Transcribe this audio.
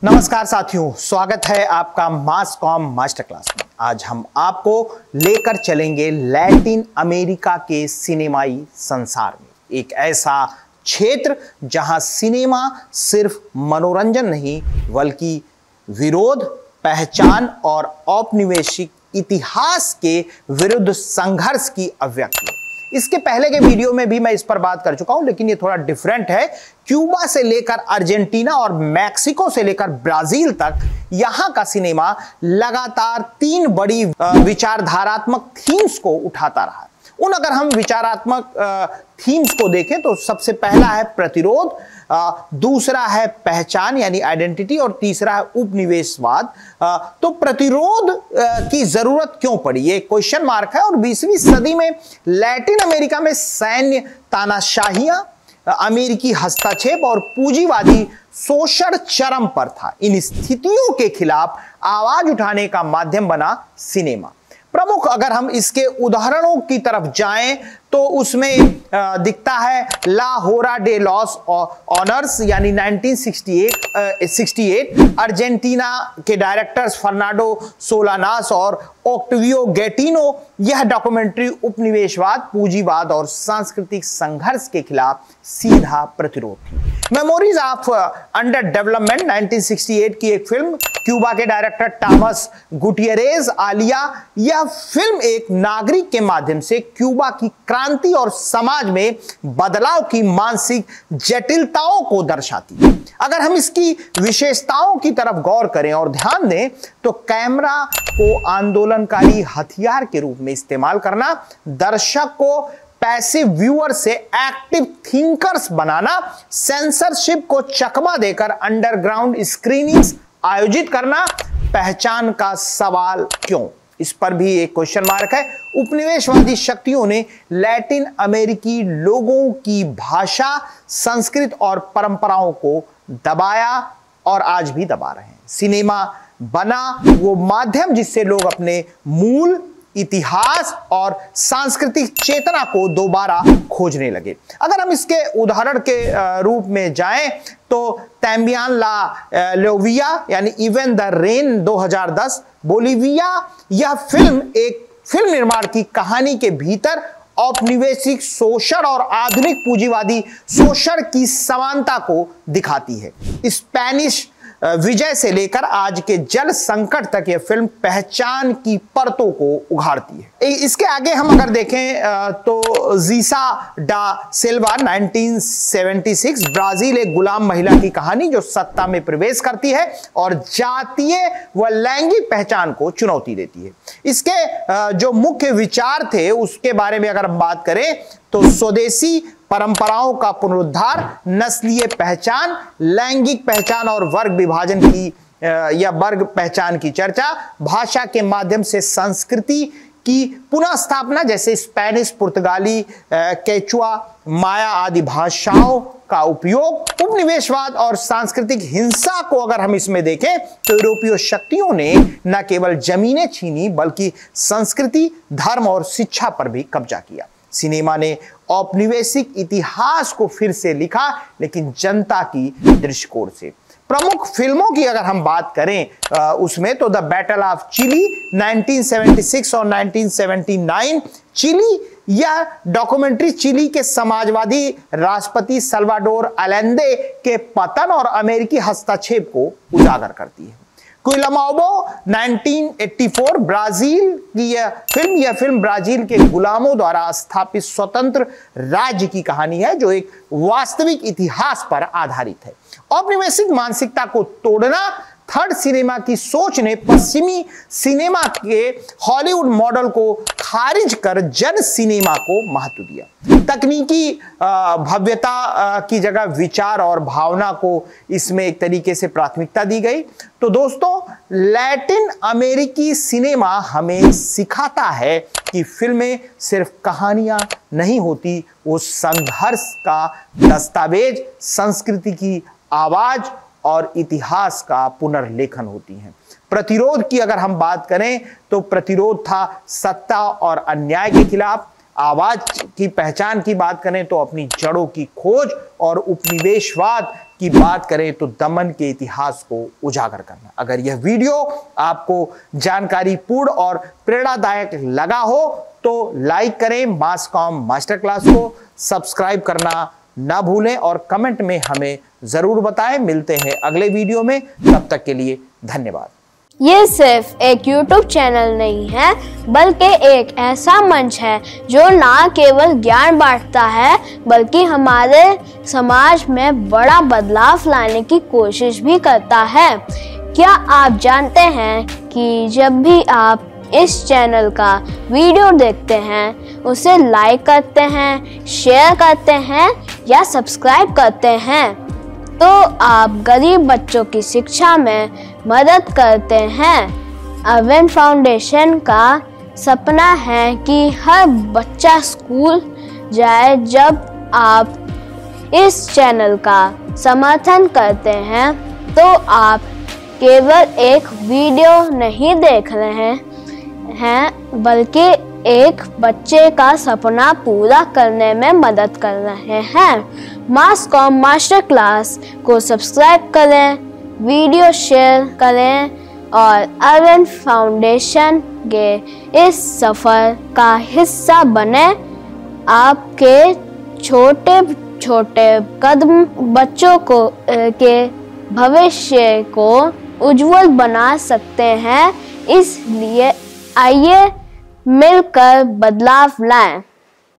नमस्कार साथियों, स्वागत है आपका मास कॉम मास्टर क्लास में। आज हम आपको लेकर चलेंगे लैटिन अमेरिका के सिनेमाई संसार में, एक ऐसा क्षेत्र जहां सिनेमा सिर्फ मनोरंजन नहीं बल्कि विरोध, पहचान और औपनिवेशिक इतिहास के विरुद्ध संघर्ष की अभिव्यक्ति है। इसके पहले के वीडियो में भी मैं इस पर बात कर चुका हूं, लेकिन ये थोड़ा डिफरेंट है। क्यूबा से लेकर अर्जेंटीना और मैक्सिको से लेकर ब्राजील तक यहां का सिनेमा लगातार 3 बड़ी विचारधारात्मक थीम्स को उठाता रहा। अगर हम विचारात्मक थीम्स को देखें तो सबसे पहला है प्रतिरोध, दूसरा है पहचान यानी आइडेंटिटी और तीसरा है उपनिवेशवाद। तो प्रतिरोध की जरूरत क्यों पड़ी, ये क्वेश्चन मार्क है। और 20वीं सदी में लैटिन अमेरिका में सैन्य तानाशाहियां, अमेरिकी हस्तक्षेप और पूंजीवादी शोषण चरम पर था। इन स्थितियों के खिलाफ आवाज उठाने का माध्यम बना सिनेमा। प्रमुख अगर हम इसके उदाहरणों की तरफ जाएं तो उसमें दिखता है ला होरा डे लॉस ऑनर्स यानी 1968 अर्जेंटीना के डायरेक्टर्स फर्नांडो सोलानास और ओक्टावियो गैटिनो। यह डॉक्यूमेंट्री उपनिवेशवाद, पूंजीवाद और सांस्कृतिक संघर्ष के खिलाफ सीधा प्रतिरोध थी। मेमोरीज ऑफ अंडर डेवलपमेंट 1968 की एक फिल्म, क्यूबा के डायरेक्टर टॉमस गुटियरेज आलिया। यह फिल्म एक नागरिक के माध्यम से क्यूबा की क्रांति और समाज में बदलाव की मानसिक जटिलताओं को दर्शाती है। अगर हम इसकी विशेषताओं की तरफ गौर करें और ध्यान दें तो कैमरा को आंदोलनकारी हथियार के रूप में इस्तेमाल करना, दर्शक को पैसिव व्यूअर से एक्टिव थिंकर्स बनाना, सेंसरशिप को चकमा देकर अंडरग्राउंड स्क्रीनिंग्स आयोजित करना। पहचान का सवाल क्यों, इस पर भी एक क्वेश्चन मार्क है। उपनिवेशवादी शक्तियों ने लैटिन अमेरिकी लोगों की भाषा, संस्कृति और परंपराओं को दबाया और आज भी दबा रहे हैं। सिनेमा बना वो माध्यम जिससे लोग अपने मूल इतिहास और सांस्कृतिक चेतना को दोबारा खोजने लगे। अगर हम इसके उदाहरण के रूप में जाएं तो तैम्बियन ला लोविया यानी इवन द रेन 2010 बोलिविया। यह फिल्म एक फिल्म निर्माण की कहानी के भीतर औपनिवेशिक शोषण और आधुनिक पूंजीवादी शोषण की समानता को दिखाती है। स्पेनिश विजय से लेकर आज के जल संकट तक यह फिल्म पहचान की परतों को उघाड़ती है। इसके आगे हम अगर देखें तो जीसा डा सिल्वा 1976 ब्राजील एक गुलाम महिला की कहानी जो सत्ता में प्रवेश करती है और जातीय व लैंगिक पहचान को चुनौती देती है। इसके जो मुख्य विचार थे उसके बारे में अगर हम बात करें तो स्वदेशी परंपराओं का पुनरुद्धार, नस्लीय पहचान, लैंगिक पहचान और वर्ग विभाजन की या वर्ग पहचान की चर्चा, भाषा के माध्यम से संस्कृति की पुनः स्थापना जैसे स्पेनिश, पुर्तगाली, केचुआ, माया आदि भाषाओं का उपयोग, उपनिवेशवाद और सांस्कृतिक हिंसा को अगर हम इसमें देखें तो यूरोपीय शक्तियों ने न केवल जमीनें छीनी बल्कि संस्कृति, धर्म और शिक्षा पर भी कब्जा किया। सिनेमा ने औपनिवेशिक इतिहास को फिर से लिखा, लेकिन जनता की दृष्टिकोण से। प्रमुख फिल्मों की अगर हम बात करें उसमें तो द बैटल ऑफ चिली 1976 और 1979। चिली यह डॉक्यूमेंट्री चिली के समाजवादी राष्ट्रपति सल्वाडोर अलेंदे के पतन और अमेरिकी हस्तक्षेप को उजागर करती है। क्विलामाओबो 1984 ब्राजील की यह फिल्म ब्राजील के गुलामों द्वारा स्थापित स्वतंत्र राज्य की कहानी है जो एक वास्तविक इतिहास पर आधारित है। औपनिवेशिक मानसिकता को तोड़ना, थर्ड सिनेमा की सोच ने पश्चिमी सिनेमा के हॉलीवुड मॉडल को खारिज कर जन सिनेमा को महत्व दिया। तकनीकी भव्यता की जगह विचार और भावना को इसमें एक तरीके से प्राथमिकता दी गई। तो दोस्तों, लैटिन अमेरिकी सिनेमा हमें सिखाता है कि फिल्में सिर्फ कहानियां नहीं होती, वो संघर्ष का दस्तावेज, संस्कृति की आवाज और इतिहास का पुनर्लेखन होती हैं। प्रतिरोध की अगर हम बात करें तो प्रतिरोध था सत्ता और अन्याय के खिलाफ। आवाज की पहचान की बात करें तो अपनी जड़ों की खोज और उपनिवेशवाद की बात करें तो दमन के इतिहास को उजागर करना। अगर यह वीडियो आपको जानकारीपूर्ण और प्रेरणादायक लगा हो तो लाइक करें, मास कॉम मास्टर क्लास को सब्सक्राइब करना ना भूलें और कमेंट में हमें जरूर बताएं। मिलते हैं अगले वीडियो में, तब तक के लिए धन्यवाद। ये सिर्फ एक YouTube चैनल नहीं है, बल्कि एक ऐसा मंच है जो ना केवल ज्ञान बांटता है बल्कि हमारे समाज में बड़ा बदलाव लाने की कोशिश भी करता है। क्या आप जानते हैं कि जब भी आप इस चैनल का वीडियो देखते हैं, उसे लाइक करते हैं, शेयर करते हैं या सब्सक्राइब करते हैं, तो आप गरीब बच्चों की शिक्षा में मदद करते हैं। अरविंद फाउंडेशन का सपना है कि हर बच्चा स्कूल जाए। जब आप इस चैनल का समर्थन करते हैं तो आप केवल एक वीडियो नहीं देख रहे हैं बल्कि एक बच्चे का सपना पूरा करने में मदद कर रहे हैं। मास कॉम मास्टर क्लास को सब्सक्राइब करें, वीडियो शेयर करें और अरविंद फाउंडेशन के इस सफ़र का हिस्सा बने। आपके छोटे छोटे कदम बच्चों को के भविष्य को उज्जवल बना सकते हैं। इसलिए आइए मिलकर बदलाव लाएं।